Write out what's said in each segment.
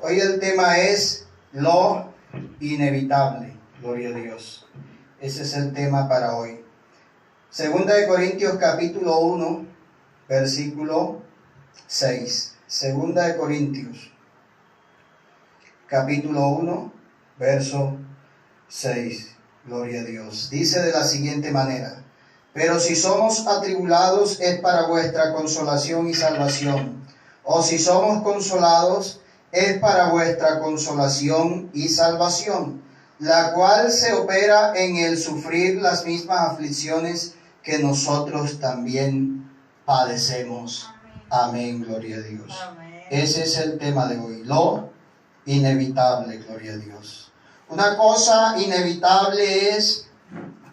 Hoy el tema es lo inevitable. Gloria a Dios. Ese es el tema para hoy. Segunda de Corintios capítulo 1, versículo 6. Segunda de Corintios capítulo 1, verso 6. Gloria a Dios. Dice de la siguiente manera: pero si somos atribulados es para vuestra consolación y salvación, o si somos consolados es para vuestra consolación y salvación, la cual se opera en el sufrir las mismas aflicciones que nosotros también padecemos. Amén, gloria a Dios. Amén. Ese es el tema de hoy, lo inevitable, gloria a Dios. Una cosa inevitable es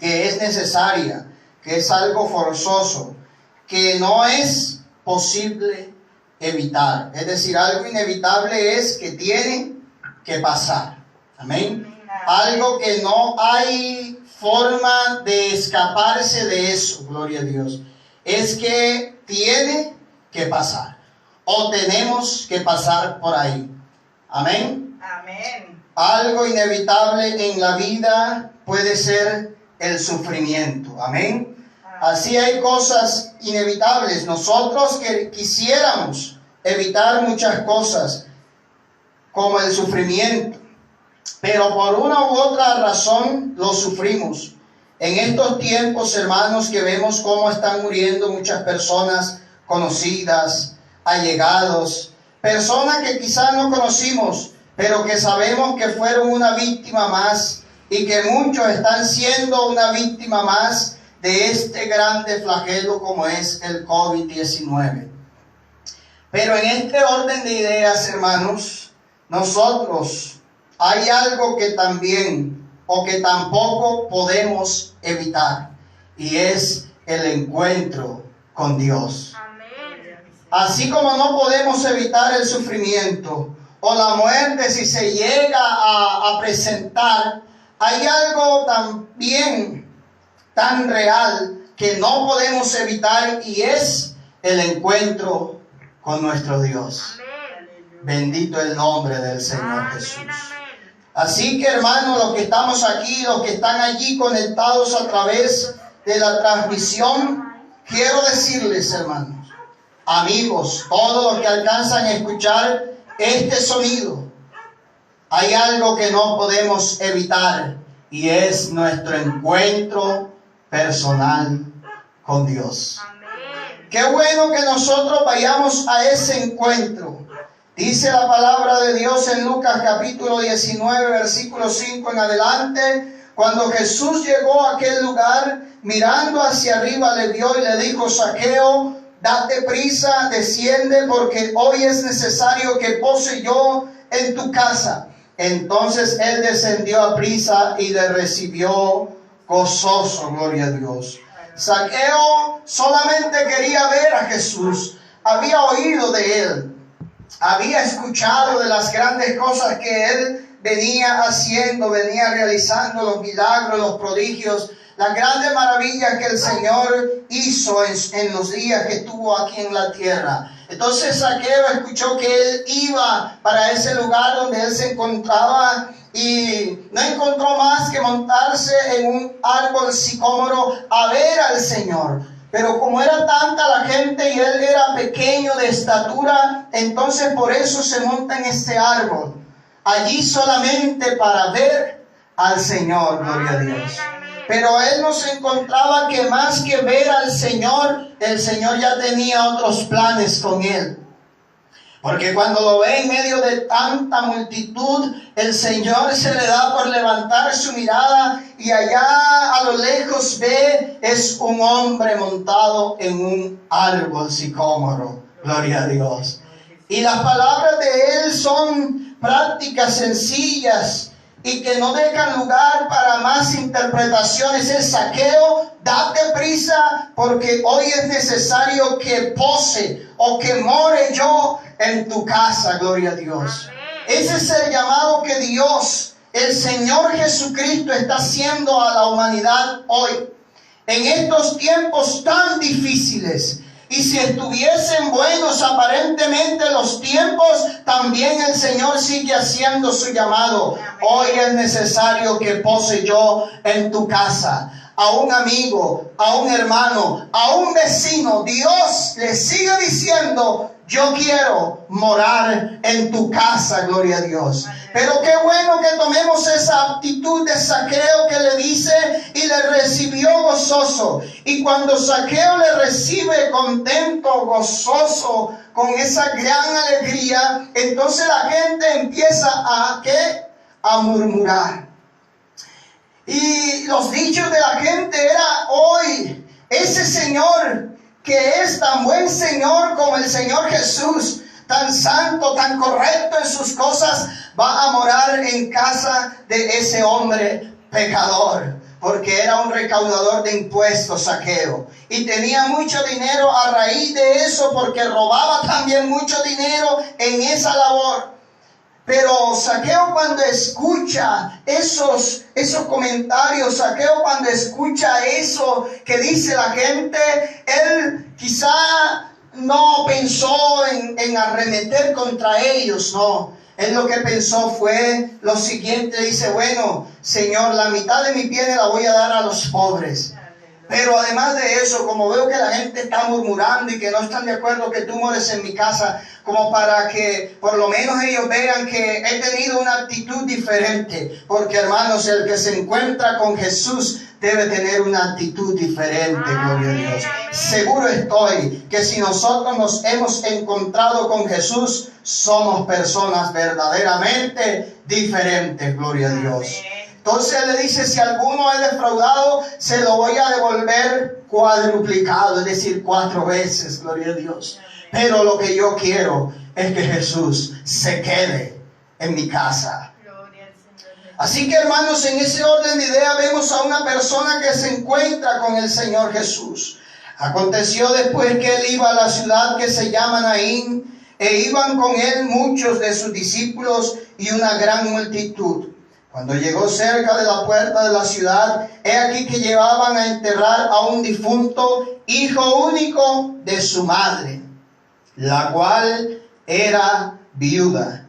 que es necesaria, que es algo forzoso, que no es posible evitar. Es decir, algo inevitable es que tiene que pasar. Amén. Algo que no hay forma de escaparse de eso, gloria a Dios. Es que tiene que pasar, o tenemos que pasar por ahí. Amén. Amén. Algo inevitable en la vida puede ser el sufrimiento. Amén. Así hay cosas inevitables. Nosotros que quisiéramos evitar muchas cosas, como el sufrimiento, pero por una u otra razón lo sufrimos. En estos tiempos, hermanos, que vemos cómo están muriendo muchas personas conocidas, allegados, personas que quizás no conocimos, pero que sabemos que fueron una víctima más, y que muchos están siendo una víctima más de este grande flagelo como es el COVID-19. Pero en este orden de ideas, hermanos, nosotros hay algo que también o que tampoco podemos evitar, y es el encuentro con Dios. Amén. Así como no podemos evitar el sufrimiento o la muerte si se llega a presentar, hay algo también tan real que no podemos evitar, y es el encuentro con nuestro Dios. Amén. Bendito el nombre del Señor Amén, Jesús. amén. Así que, hermanos, los que estamos aquí, los que están allí conectados a través de la transmisión, quiero decirles, hermanos, amigos, todos los que alcanzan a escuchar este sonido, hay algo que no podemos evitar, y es nuestro encuentro personal con Dios. Amén. Qué bueno que nosotros vayamos a ese encuentro. Dice la palabra de Dios en Lucas capítulo 19, versículo 5 en adelante: cuando Jesús llegó a aquel lugar, mirando hacia arriba le vio y le dijo: Zaqueo, date prisa, desciende, porque hoy es necesario que pose yo en tu casa. Entonces él descendió a prisa y le recibió gozoso. Gloria a Dios. Zaqueo solamente quería ver a Jesús. Había oído de él, había escuchado de las grandes cosas que él venía haciendo, venía realizando, los milagros, los prodigios, las grandes maravillas que el Señor hizo en los días que estuvo aquí en la tierra. Entonces Zaqueo escuchó que él iba para ese lugar donde él se encontraba, y no encontró más que montarse en un árbol sicómoro a ver al Señor. Pero como era tanta la gente y él era pequeño de estatura, entonces por eso se monta en este árbol, allí solamente para ver al Señor. Gloria a Dios. Pero él no se encontraba que más que ver al Señor, el Señor ya tenía otros planes con él. Porque cuando lo ve en medio de tanta multitud, el Señor se le da por levantar su mirada, y allá a lo lejos ve, es un hombre montado en un árbol sicómoro. Gloria a Dios. Y las palabras de él son prácticas, sencillas, y que no dejan lugar para más interpretaciones. Es: Zaqueo, date prisa, porque hoy es necesario que pose o que more yo en tu casa. Gloria a Dios. Ese es el llamado que Dios, el Señor Jesucristo, está haciendo a la humanidad hoy, en estos tiempos tan difíciles Y si estuviesen buenos aparentemente los tiempos, también el Señor sigue haciendo su llamado. Hoy es necesario que pose yo en tu casa. A un amigo, a un hermano, a un vecino, Dios le sigue diciendo: yo quiero morar en tu casa, gloria a Dios. Pero qué bueno que tomemos esa actitud de Zaqueo, que le dice y le recibió gozoso. Y cuando Zaqueo le recibe contento, gozoso, con esa gran alegría, entonces la gente empieza a ¿qué? A murmurar. Y los dichos de la gente era: hoy ese Señor, que es tan buen Señor como el Señor Jesús, tan santo, tan correcto en sus cosas, va a morar en casa de ese hombre pecador, porque era un recaudador de impuestos, Zaqueo, y tenía mucho dinero a raíz de eso, porque robaba también mucho dinero en esa labor. Pero Zaqueo, cuando escucha esos comentarios, Zaqueo, cuando escucha eso que dice la gente, él quizá no pensó en arremeter contra ellos, no. Él lo que pensó fue lo siguiente: dice, bueno, Señor, la mitad de mi bienes la voy a dar a los pobres. Pero además de eso, como veo que la gente está murmurando y que no están de acuerdo que tú mores en mi casa, como para que por lo menos ellos vean que he tenido una actitud diferente. Porque, hermanos, el que se encuentra con Jesús debe tener una actitud diferente, gloria a Dios. Seguro estoy que si nosotros nos hemos encontrado con Jesús, somos personas verdaderamente diferentes, gloria a Dios. Entonces él le dice: si alguno es defraudado, se lo voy a devolver cuadruplicado, es decir, 4 veces, gloria a Dios. Pero lo que yo quiero es que Jesús se quede en mi casa. Así que, hermanos, en ese orden de idea vemos a una persona que se encuentra con el Señor Jesús. Aconteció después que él iba a la ciudad que se llama Naín, e iban con él muchos de sus discípulos y una gran multitud. Cuando llegó cerca de la puerta de la ciudad, he aquí que llevaban a enterrar a un difunto, hijo único de su madre, la cual era viuda.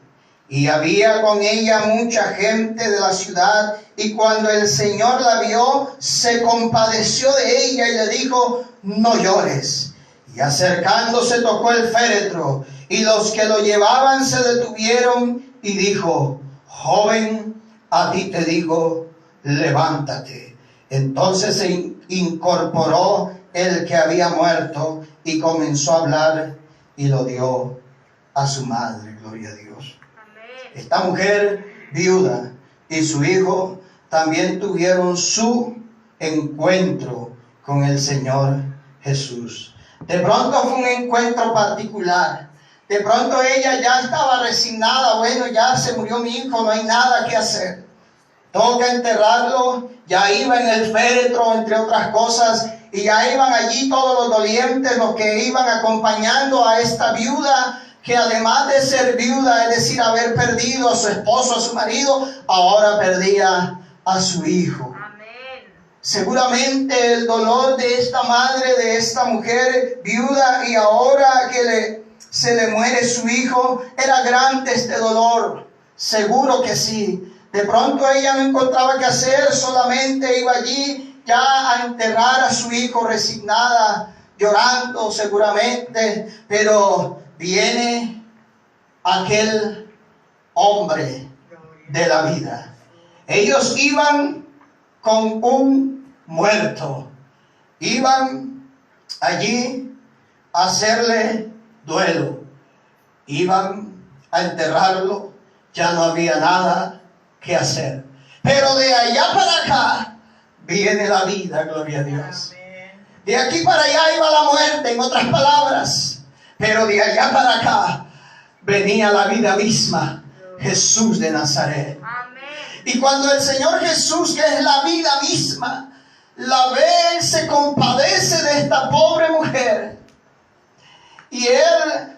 Y había con ella mucha gente de la ciudad, y cuando el Señor la vio, se compadeció de ella y le dijo: no llores. Y acercándose tocó el féretro, y los que lo llevaban se detuvieron, y dijo: joven, a ti te digo, levántate. Entonces se incorporó el que había muerto y comenzó a hablar y lo dio a su madre. Gloria a Dios. Amén. Esta mujer viuda y su hijo también tuvieron su encuentro con el Señor Jesús. De pronto fue un encuentro particular. De pronto ella ya estaba resignada: bueno, ya se murió mi hijo, no hay nada que hacer. Toca enterrarlo. Ya iba en el féretro, entre otras cosas, y ya iban allí todos los dolientes, los que iban acompañando a esta viuda, que además de ser viuda, es decir, haber perdido a su esposo, a su marido, ahora perdía a su hijo. Amén. Seguramente el dolor de esta madre, de esta mujer viuda, y ahora que se le muere su hijo, era grande este dolor. Seguro que sí. De pronto ella no encontraba qué hacer, solamente iba allí ya a enterrar a su hijo, resignada, llorando seguramente. Pero viene aquel hombre de la vida. Ellos iban con un muerto, iban allí a hacerle duelo, iban a enterrarlo. Ya no había nada que hacer. Pero de allá para acá viene la vida, gloria a Dios. De aquí para allá iba la muerte, en otras palabras. Pero de allá para acá venía la vida misma, Jesús de Nazaret. Y cuando el Señor Jesús, que es la vida misma, la ve, Él se compadece de esta pobre mujer. Y Él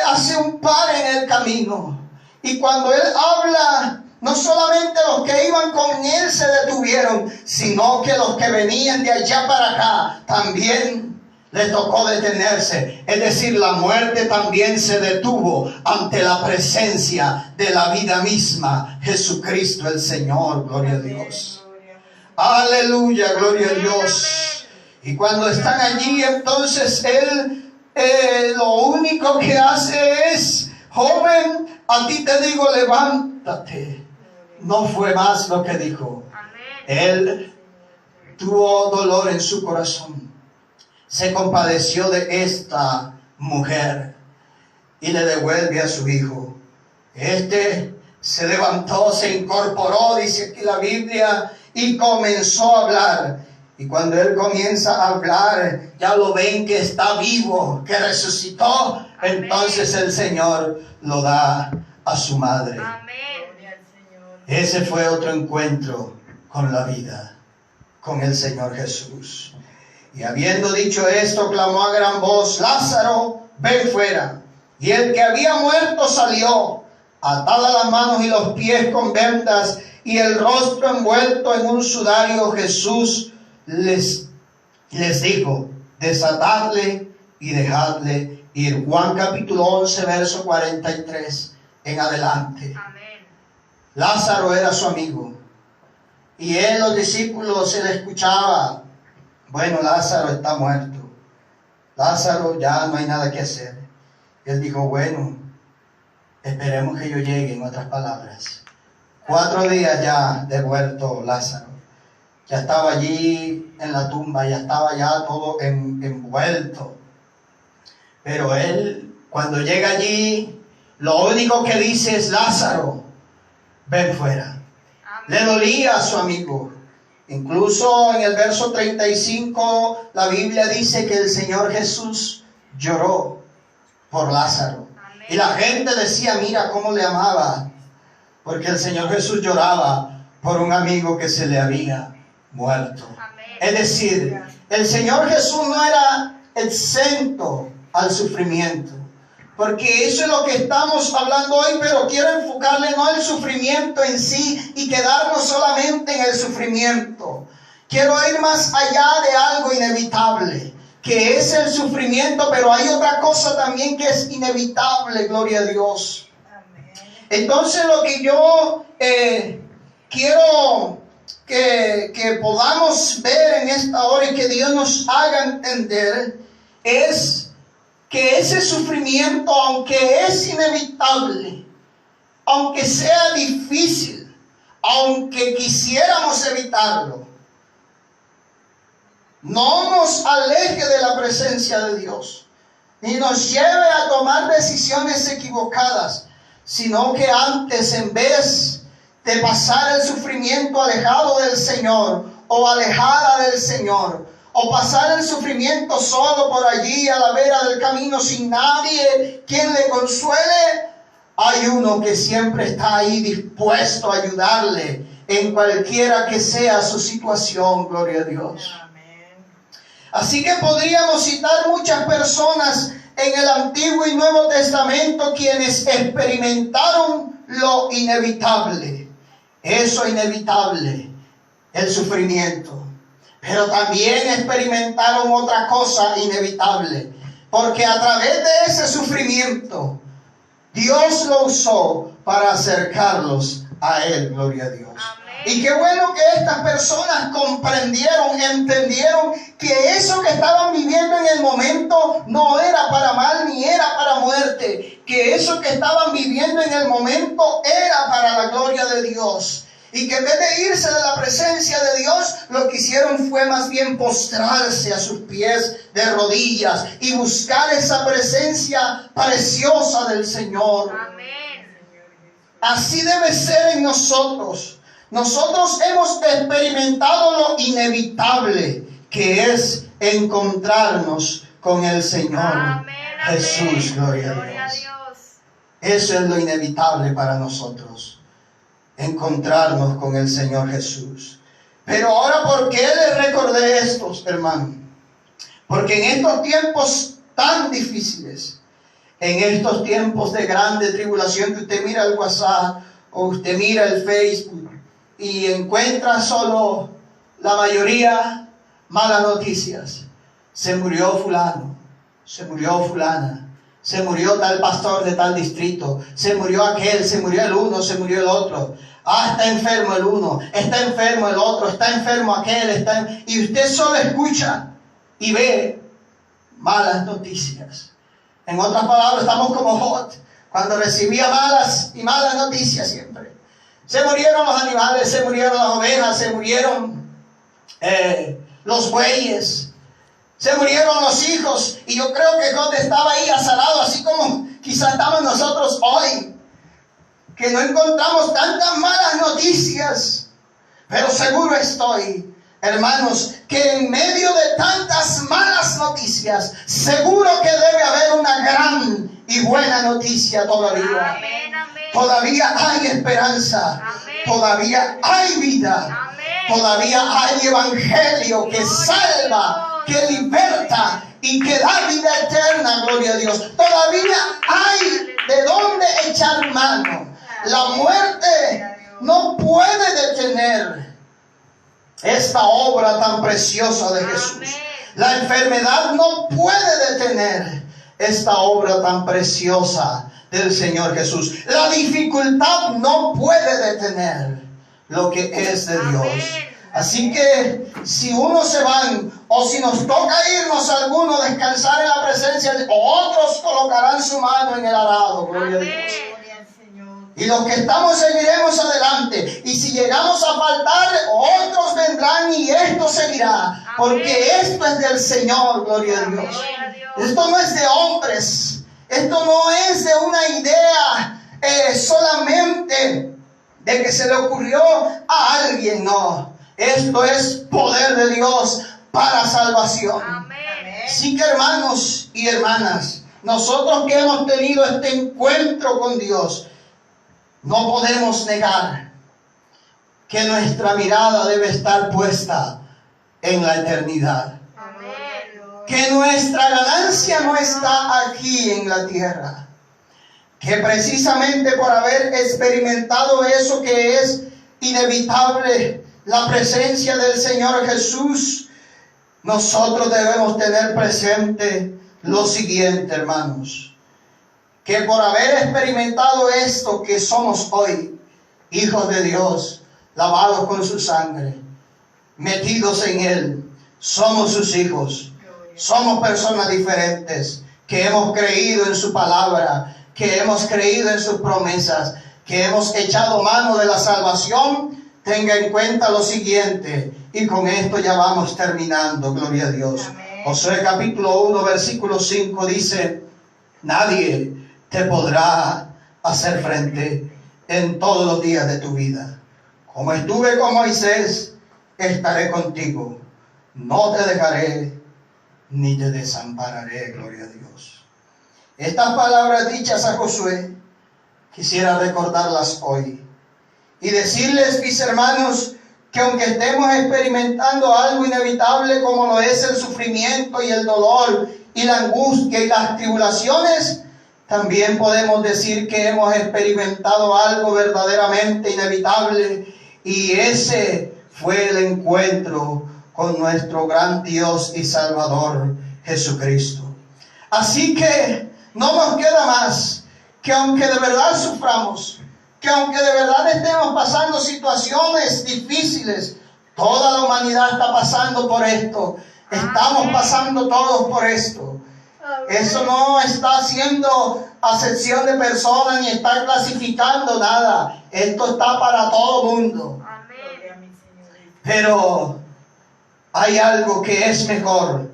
hace un par en el camino. Y cuando Él habla, no solamente los que iban con Él se detuvieron, sino que los que venían de allá para acá también le tocó detenerse. Es decir, la muerte también se detuvo ante la presencia de la vida misma, Jesucristo el Señor. Gloria a Dios. Aleluya, gloria a Dios. Y cuando están allí, entonces Él lo único que hace es: joven, a ti te digo, levántate. No fue más lo que dijo. Él tuvo dolor en su corazón. Se compadeció de esta mujer y le devuelve a su hijo. Este se levantó, se incorporó, dice aquí la Biblia, y comenzó a hablar. Y cuando él comienza a hablar, ya lo ven que está vivo, que resucitó. Entonces el Señor lo da a su madre. Ese fue otro encuentro con la vida, con el Señor Jesús. Y habiendo dicho esto, clamó a gran voz: Lázaro, ven fuera. Y el que había muerto salió, atadas las manos y los pies con vendas, y el rostro envuelto en un sudario. Jesús les dijo: desatadle y dejadle ir. Juan capítulo 11, verso 43 en adelante. Amén. Lázaro era su amigo, y él, los discípulos, se le escuchaba: bueno, Lázaro está muerto. Lázaro, ya no hay nada que hacer. Él dijo: bueno, esperemos que yo llegue. En otras palabras, 4 días ya de muerto Lázaro. Ya estaba allí en la tumba, ya estaba ya todo envuelto. Pero él, cuando llega allí, lo único que dice es: Lázaro, ven fuera. Le dolía a su amigo. Incluso en el verso 35, la Biblia dice que el Señor Jesús lloró por Lázaro. Amén. Y la gente decía: mira cómo le amaba, porque el Señor Jesús lloraba por un amigo que se le había muerto. Amén. Es decir, el Señor Jesús no era exento al sufrimiento, porque eso es lo que estamos hablando hoy, pero quiero enfocarle no al sufrimiento en sí y quedarnos solamente en el sufrimiento. Quiero ir más allá de algo inevitable, que es el sufrimiento, pero hay otra cosa también que es inevitable, gloria a Dios. Amén. Entonces lo que yo quiero que podamos ver en esta hora y que Dios nos haga entender es que ese sufrimiento, aunque es inevitable, aunque sea difícil, aunque quisiéramos evitarlo, no nos aleje de la presencia de Dios, ni nos lleve a tomar decisiones equivocadas, sino que antes, en vez de pasar el sufrimiento alejado del Señor o alejada del Señor, o pasar el sufrimiento solo por allí a la vera del camino sin nadie quien le consuele, hay uno que siempre está ahí dispuesto a ayudarle en cualquiera que sea su situación. Gloria a Dios. Amén. Así que podríamos citar muchas personas en el Antiguo y Nuevo Testamento quienes experimentaron lo inevitable. Eso inevitable, el sufrimiento. Pero también experimentaron otra cosa inevitable, porque a través de ese sufrimiento Dios lo usó para acercarlos a Él. Gloria a Dios. Amén. Y qué bueno que estas personas comprendieron, entendieron que eso que estaban viviendo en el momento no era para mal ni era para muerte, que eso que estaban viviendo en el momento era para la gloria de Dios. Y que en vez de irse de la presencia de Dios, lo que hicieron fue más bien postrarse a sus pies de rodillas y buscar esa presencia preciosa del Señor. Amén. Así debe ser en nosotros. Nosotros hemos experimentado lo inevitable, que es encontrarnos con el Señor. Amén. Jesús. Gloria a Dios. Eso es lo inevitable para nosotros. Encontrarnos con el Señor Jesús. Pero ahora, ¿por qué les recordé estos, hermanos? Porque en estos tiempos tan difíciles, en estos tiempos de grande tribulación, que usted mira el WhatsApp o usted mira el Facebook y encuentra solo la mayoría malas noticias. se murió fulano, se murió fulana, se murió tal pastor de tal distrito, se murió aquel, se murió el uno, se murió el otro. Está enfermo el uno, está enfermo el otro, está enfermo aquel, y usted solo escucha y ve malas noticias. En otras palabras, estamos como Lot, cuando recibía malas noticias siempre. Se murieron los animales, se murieron las ovejas, se murieron los bueyes, se murieron los hijos. Y yo creo que Lot estaba ahí azarado, así como quizás estamos nosotros hoy, que no encontramos tantas malas noticias. Pero seguro estoy, hermanos, que en medio de tantas malas noticias, seguro que debe haber una gran y buena noticia todavía. Amén, amén. Todavía hay esperanza. Amén. Todavía hay vida. Amén. Todavía hay evangelio que salva, que liberta y que da vida eterna, gloria a Dios. Todavía hay de dónde echar mano. La muerte no puede detener esta obra tan preciosa de Jesús. La enfermedad no puede detener esta obra tan preciosa del Señor Jesús. La dificultad no puede detener lo que es de Dios. Así que si unos se van, o si nos toca irnos algunos, descansar en la presencia de otros, colocarán su mano en el arado. Gloria a Dios. Y los que estamos seguiremos adelante. Y si llegamos a faltar, otros vendrán y esto seguirá. Porque esto es del Señor, gloria a Dios. Esto no es de hombres. Esto no es de una idea solamente de que se le ocurrió a alguien. No. Esto es poder de Dios para salvación. Así que, hermanos y hermanas, nosotros que hemos tenido este encuentro con Dios, no podemos negar que nuestra mirada debe estar puesta en la eternidad. Que nuestra ganancia no está aquí en la tierra. Que precisamente por haber experimentado eso que es inevitable, la presencia del Señor Jesús, nosotros debemos tener presente lo siguiente, hermanos. Que por haber experimentado esto que somos hoy, hijos de Dios, lavados con su sangre, metidos en Él, somos sus hijos, somos personas diferentes, que hemos creído en su palabra, que hemos creído en sus promesas, que hemos echado mano de la salvación. Tenga en cuenta lo siguiente, y con esto ya vamos terminando, gloria a Dios. Josué capítulo 1, versículo 5 dice: nadie te podrá hacer frente en todos los días de tu vida. Como estuve con Moisés, estaré contigo. No te dejaré ni te desampararé, gloria a Dios. Estas palabras dichas a Josué, quisiera recordarlas hoy y decirles, mis hermanos, que aunque estemos experimentando algo inevitable como lo es el sufrimiento y el dolor y la angustia y las tribulaciones, también podemos decir que hemos experimentado algo verdaderamente inevitable, y ese fue el encuentro con nuestro gran Dios y Salvador Jesucristo. Así que no nos queda más que, aunque de verdad suframos, que aunque de verdad estemos pasando situaciones difíciles, toda la humanidad está pasando por esto, estamos pasando todos por esto. Eso no está haciendo acepción de personas ni está clasificando nada. Esto está para todo mundo. Pero hay algo que es mejor: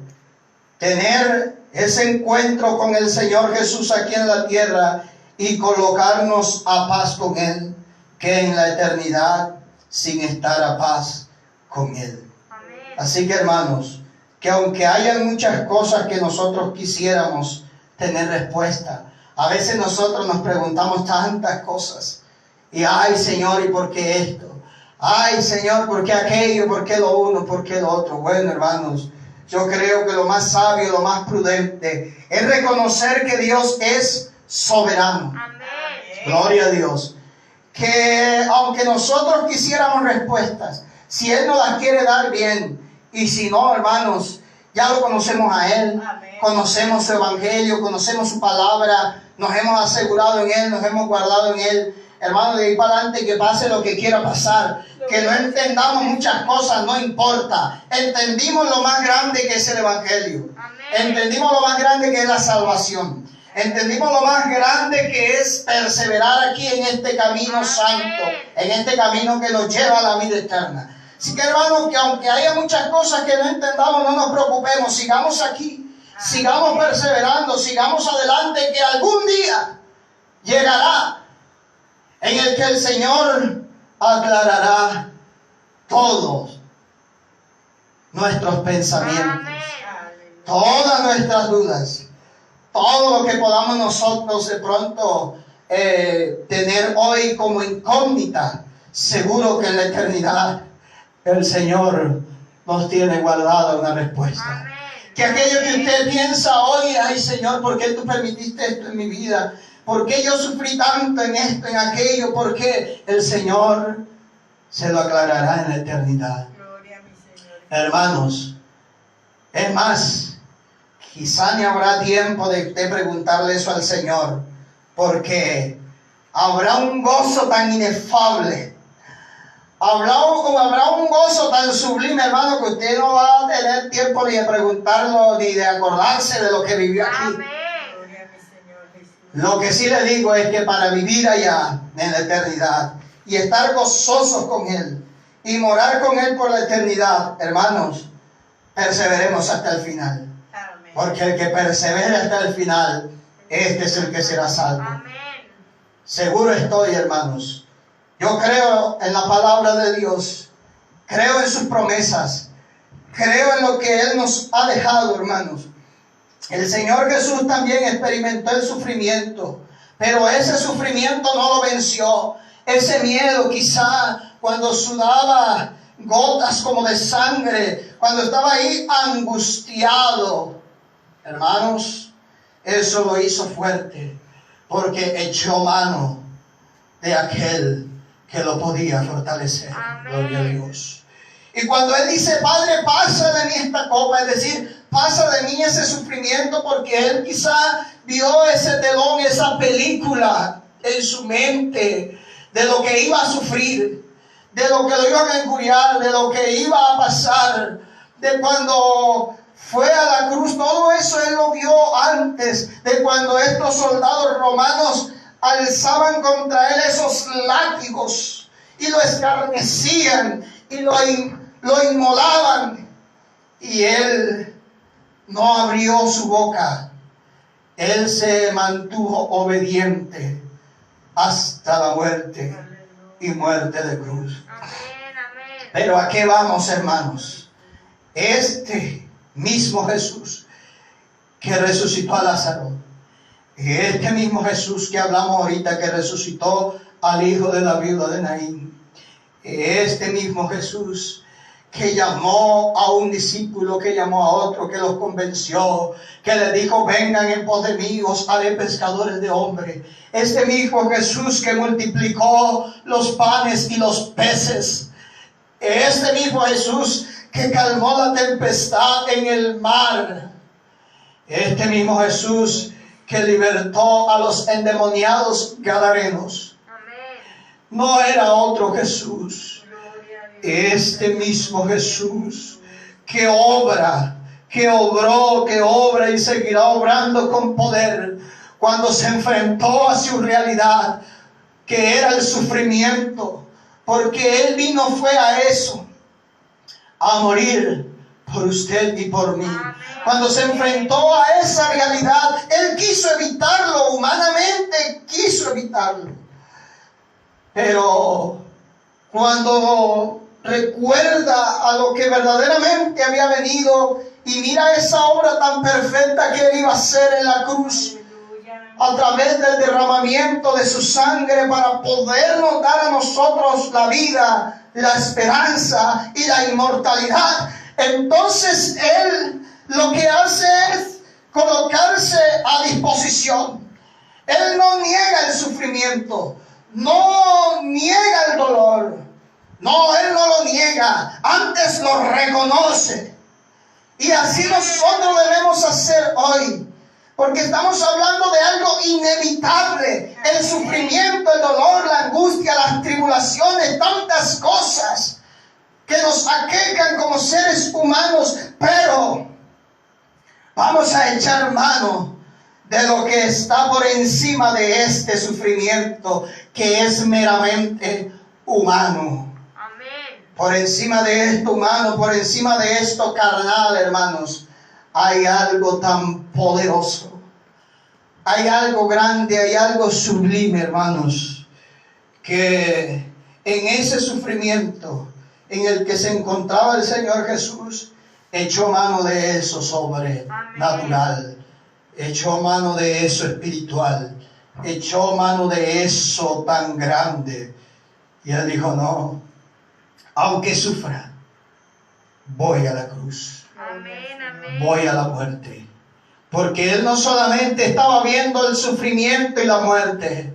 tener ese encuentro con el Señor Jesús aquí en la tierra y colocarnos a paz con Él, que en la eternidad sin estar a paz con Él. Así que, hermanos, que aunque hayan muchas cosas que nosotros quisiéramos tener respuesta, a veces nosotros nos preguntamos tantas cosas. Y ay, Señor, ¿y por qué esto? Ay, Señor, ¿por qué aquello? ¿Por qué lo uno? ¿Por qué lo otro? Bueno, hermanos, yo creo que lo más sabio, lo más prudente es reconocer que Dios es soberano. Gloria a Dios. Que aunque nosotros quisiéramos respuestas, si Él nos las quiere dar, bien. Y si no, hermanos, Ya lo conocemos a Él, Amén. conocemos su evangelio, conocemos su palabra, nos hemos asegurado en Él, nos hemos guardado en Él. Hermano, de ahí para adelante que pase lo que quiera pasar, que no entendamos muchas cosas, no importa. Entendimos lo más grande que es el evangelio. Entendimos lo más grande que es la salvación. Entendimos lo más grande que es perseverar aquí en este camino santo, en este camino que nos lleva a la vida eterna. Así que, hermanos, que aunque haya muchas cosas que no entendamos, no nos preocupemos, sigamos aquí, sigamos perseverando, sigamos adelante, que algún día llegará en el que el Señor aclarará todos nuestros pensamientos, todas nuestras dudas, todo lo que podamos nosotros de pronto tener hoy como incógnita. Seguro que en la eternidad el Señor nos tiene guardada una respuesta. Que aquello que usted piensa hoy, ay Señor, ¿por qué tú permitiste esto en mi vida? ¿Por qué yo sufrí tanto en esto, en aquello? ¿Por qué? El Señor se lo aclarará en la eternidad. Gloria a mi Señor. Hermanos, es más, quizá ni habrá tiempo de usted preguntarle eso al Señor, porque habrá un gozo tan inefable, habrá un gozo tan sublime, hermano, que usted no va a tener tiempo ni de preguntarlo, ni de acordarse de lo que vivió aquí. Gloria a mi Señor Jesús. Lo que sí le digo es que para vivir allá en la eternidad y estar gozosos con Él y morar con Él por la eternidad, hermanos, perseveremos hasta el final. Amén. Porque el que persevere hasta el final, este es el que será salvo. Seguro estoy, hermanos. Yo creo en la palabra de Dios, creo en sus promesas, creo en lo que Él nos ha dejado, hermanos. El Señor Jesús también experimentó el sufrimiento, pero ese sufrimiento no lo venció. Ese miedo, quizá cuando sudaba gotas como de sangre, cuando estaba ahí angustiado, hermanos, eso lo hizo fuerte, porque echó mano de aquel que lo podía fortalecer. Gloria a Dios. Y cuando Él dice, Padre, pasa de mí esta copa, es decir, pasa de mí ese sufrimiento, porque Él quizá vio ese telón, esa película en su mente de lo que iba a sufrir, de lo que lo iban a injuriar, de lo que iba a pasar, de cuando fue a la cruz. Todo eso Él lo vio antes de cuando estos soldados romanos alzaban contra Él esos látigos y lo escarnecían y lo inmolaban, y Él no abrió su boca. Él se mantuvo obediente hasta la muerte y muerte de cruz. Pero ¿a qué vamos, hermanos? Este mismo Jesús que resucitó a Lázaro, este mismo Jesús que hablamos ahorita, que resucitó al hijo de la viuda de Naín, este mismo Jesús que llamó a un discípulo, que llamó a otro, que los convenció, que les dijo, vengan en pos de mí, os haré pescadores de hombres. Este mismo Jesús que multiplicó los panes y los peces. Este mismo Jesús que calmó la tempestad en el mar. Este mismo Jesús que libertó a los endemoniados gadarenos. No era otro Jesús. Este mismo Jesús que obra, que obró, que obra y seguirá obrando con poder cuando se enfrentó a su realidad, que era el sufrimiento, porque Él vino fue a eso, a morir por usted y por mí. Cuando se enfrentó a esa realidad, Él quiso evitarlo, humanamente quiso evitarlo. Pero cuando recuerda a lo que verdaderamente había venido y mira esa obra tan perfecta que Él iba a hacer en la cruz, a través del derramamiento de su sangre para podernos dar a nosotros la vida, la esperanza y la inmortalidad, entonces Él lo que hace es colocarse a disposición. Él no niega el sufrimiento, no niega el dolor. No, Él no lo niega, antes lo reconoce Y así nosotros debemos hacer hoy. Porque estamos hablando de algo inevitable. El sufrimiento, el dolor, la angustia, las tribulaciones, tantas cosas que nos aquejan como seres humanos. Pero vamos a echar mano de lo que está por encima de este sufrimiento, que es meramente humano. Amén. Por encima de esto humano, por encima de esto carnal, hermanos, hay algo tan poderoso. Hay algo grande, hay algo sublime, hermanos, que en ese sufrimiento en el que se encontraba el Señor Jesús, echó mano de eso sobrenatural, echó mano de eso espiritual, echó mano de eso tan grande. Y Él dijo, no, aunque sufra, voy a la cruz, Amén, amén. voy a la muerte. Porque Él no solamente estaba viendo el sufrimiento y la muerte,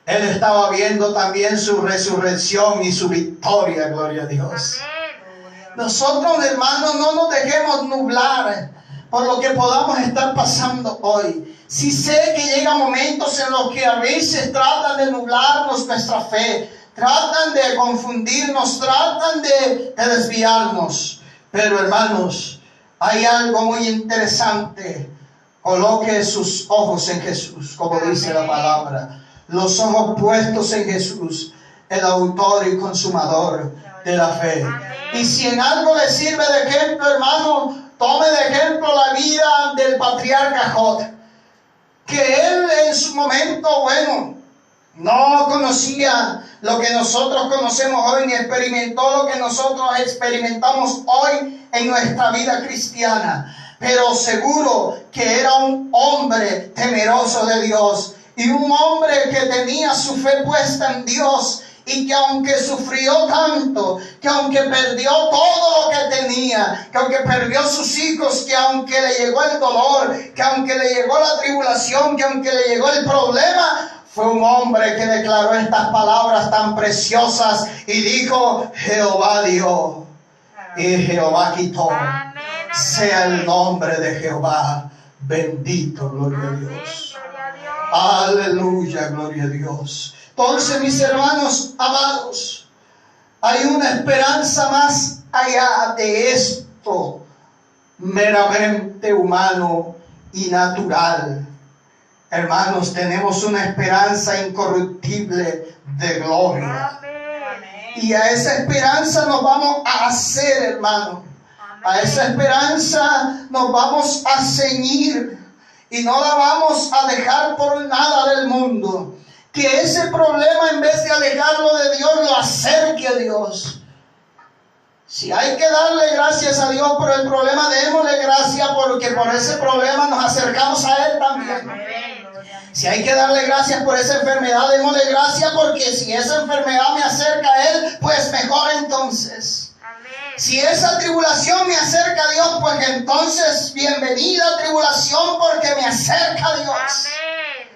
Él estaba viendo también su resurrección y su victoria, gloria a Dios. Amén. Nosotros, hermanos, no nos dejemos nublar por lo que podamos estar pasando hoy. Sí sé que llegan momentos en los que a veces tratan de nublarnos nuestra fe, tratan de confundirnos, tratan de desviarnos. Pero, hermanos, hay algo muy interesante. Coloque sus ojos en Jesús, como dice la palabra. Los ojos puestos en Jesús, el autor y consumador de la fe. Y si en algo le sirve de ejemplo, hermano, tome de ejemplo la vida del patriarca Job. Que él en su momento, bueno, no conocía lo que nosotros conocemos hoy, ni experimentó lo que nosotros experimentamos hoy en nuestra vida cristiana. Pero seguro que era un hombre temeroso de Dios y un hombre que tenía su fe puesta en Dios, y que aunque sufrió tanto, que aunque perdió todo lo que tenía, que aunque perdió sus hijos, que aunque le llegó el dolor, que aunque le llegó la tribulación, que aunque le llegó el problema, fue un hombre que declaró estas palabras tan preciosas y dijo: Jehová dio y Jehová quitó. Sea el nombre de Jehová bendito, gloria a Dios. Aleluya, gloria a Dios. Entonces, mis hermanos amados, hay una esperanza más allá de esto meramente humano y natural. Hermanos, tenemos una esperanza incorruptible de gloria. Y a esa esperanza nos vamos a hacer, hermano. A esa esperanza nos vamos a ceñir y no la vamos a dejar por nada del mundo. Que ese problema, en vez de alejarlo de Dios, lo acerque a Dios. Si hay que darle gracias a Dios por el problema, démosle gracias, porque por ese problema nos acercamos a Él también. Si hay que darle gracias por esa enfermedad, démosle gracias, porque si esa enfermedad me acerca a Él, pues mejor entonces. Si esa tribulación me acerca a Dios, pues entonces bienvenida tribulación, porque me acerca a Dios.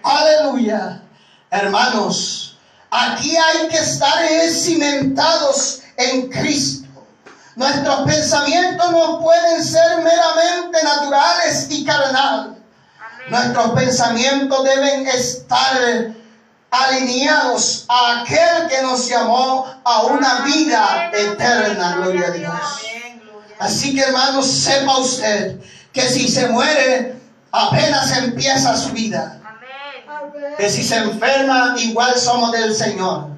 Aleluya. Hermanos, aquí hay que estar cimentados en Cristo. Nuestros pensamientos no pueden ser meramente naturales y carnales. Nuestros pensamientos deben estar alineados a aquel que nos llamó a una vida eterna, gloria a Dios. Así que, hermanos, sepa usted que si se muere, apenas empieza su vida. Que si se enferma, igual somos del Señor.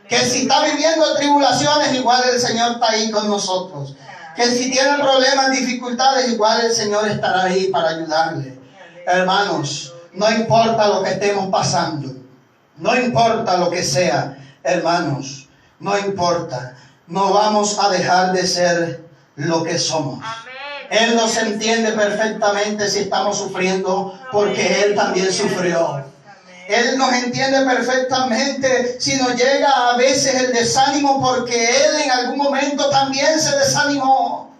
Que si está viviendo tribulaciones, igual el Señor está ahí con nosotros. Que si tiene problemas, dificultades, igual el Señor estará ahí para ayudarle. Hermanos, no importa lo que estemos pasando, no importa lo que sea, hermanos, no importa. No vamos a dejar de ser lo que somos. Él nos entiende perfectamente si estamos sufriendo, porque Él también sufrió. Él nos entiende perfectamente si nos llega a veces el desánimo, porque Él en algún momento también se desanimó.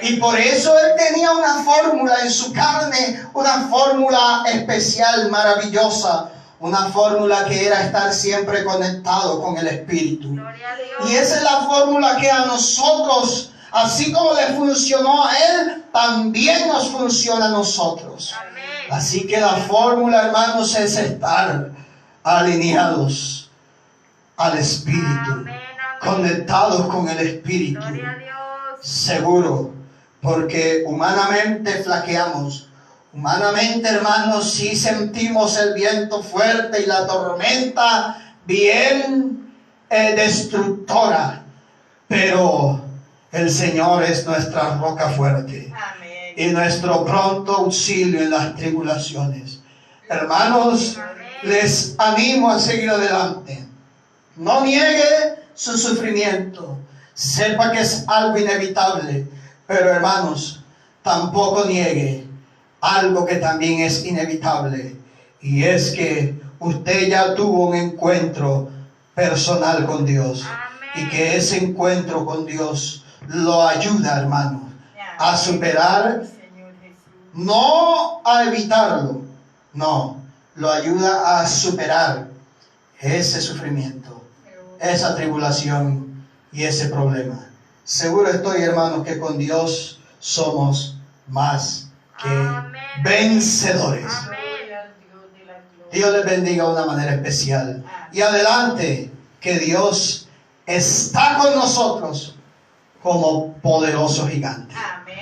Y por eso Él tenía una fórmula en su carne, una fórmula especial, maravillosa, una fórmula que era estar siempre conectado con el Espíritu. Y esa es la fórmula que a nosotros Así como le funcionó a Él, también nos funciona a nosotros. Amén. Así que la fórmula, hermanos, es estar alineados al Espíritu, Amén. conectados con el Espíritu. Gloria a Dios. Seguro, porque humanamente flaqueamos. Humanamente, hermanos, sí sentimos el viento fuerte y la tormenta bien destructora, pero el Señor es nuestra roca fuerte Amén. y nuestro pronto auxilio en las tribulaciones. Hermanos, les animo a seguir adelante. No niegue su sufrimiento. Sepa que es algo inevitable. Pero hermanos, tampoco niegue algo que también es inevitable. Y es que usted ya tuvo un encuentro personal con Dios. Y que ese encuentro con Dios lo ayuda, hermanos, a superar, Señor Jesús. no a evitarlo, no, lo ayuda a superar ese sufrimiento, esa tribulación y ese problema. Seguro estoy, hermanos, que con Dios somos más que Amén. vencedores. Amén. Gloria al Dios de la gloria. Dios les bendiga de una manera especial. Y adelante, que Dios está con nosotros como poderoso gigante. Amén.